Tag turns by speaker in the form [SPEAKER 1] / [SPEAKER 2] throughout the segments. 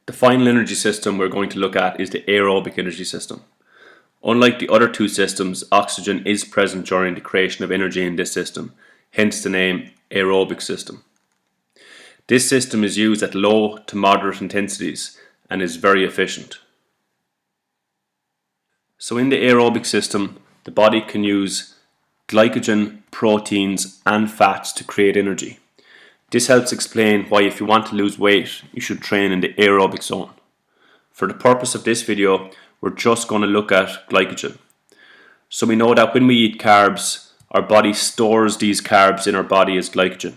[SPEAKER 1] The final energy system we're going to look at is the aerobic energy system. Unlike the other two systems, oxygen is present during the creation of energy in this system, hence the name aerobic system. This system is used at low to moderate intensities and is very efficient. So in the aerobic system, the body can use glycogen, proteins and fats to create energy. This helps explain why if you want to lose weight, you should train in the aerobic zone. For the purpose of this video, we're just going to look at glycogen. So we know that when we eat carbs, our body stores these carbs in our body as glycogen.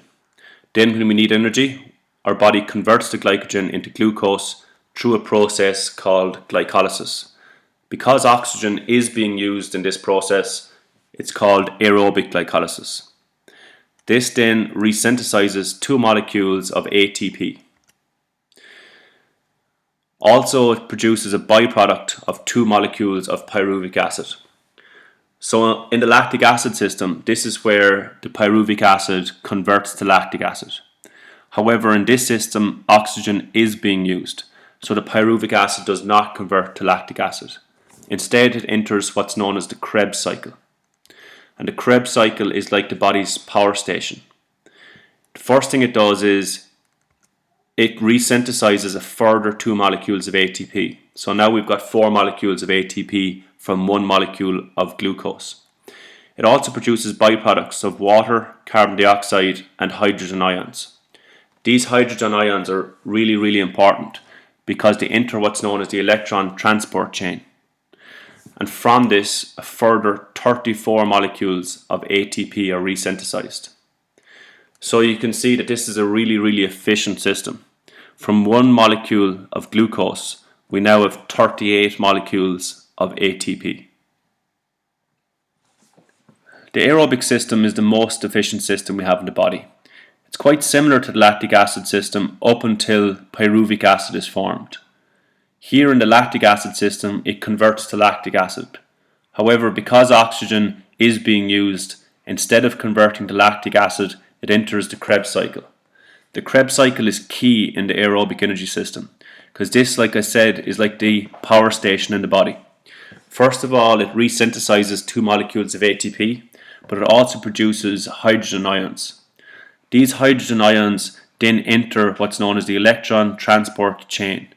[SPEAKER 1] Then when we need energy, our body converts the glycogen into glucose through a process called glycolysis. Because oxygen is being used in this process, it's called aerobic glycolysis. This then resynthesizes two molecules of ATP. Also, it produces a byproduct of two molecules of pyruvic acid. So in the lactic acid system, this is where the pyruvic acid converts to lactic acid. However, in this system, oxygen is being used, so the pyruvic acid does not convert to lactic acid. Instead, it enters what's known as the Krebs cycle. And the Krebs cycle is like the body's power station. The first thing it does is it resynthesizes a further two molecules of ATP. So now we've got four molecules of ATP from one molecule of glucose. It also produces byproducts of water, carbon dioxide and hydrogen ions. These hydrogen ions are really important because they enter what's known as the electron transport chain. And from this, a further 34 molecules of ATP are resynthesized. So you can see that this is a really efficient system. From one molecule of glucose, we now have 38 molecules of ATP. The aerobic system is the most efficient system we have in the body. It's quite similar to the lactic acid system up until pyruvic acid is formed. Here in the lactic acid system, it converts to lactic acid. However, because oxygen is being used, instead of converting to lactic acid, it enters the Krebs cycle. The Krebs cycle is key in the aerobic energy system because this, like I said, is like the power station in the body. First of all, it resynthesizes two molecules of ATP, but it also produces hydrogen ions. These hydrogen ions then enter what's known as the electron transport chain.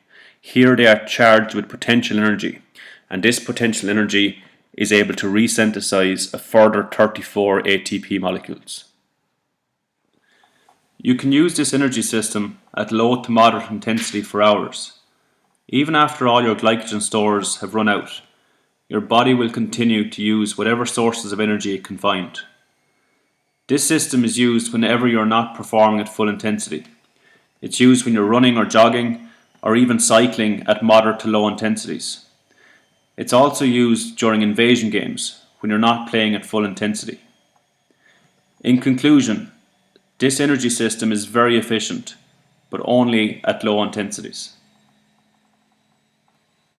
[SPEAKER 1] Here they are charged with potential energy, and this potential energy is able to resynthesize a further 34 ATP molecules. You can use this energy system at low to moderate intensity for hours. Even after all your glycogen stores have run out, your body will continue to use whatever sources of energy it can find. This system is used whenever you're not performing at full intensity. It's used when you're running or jogging, or even cycling at moderate to low intensities. It's also used during invasion games when you're not playing at full intensity. In conclusion, this energy system is very efficient, but only at low intensities.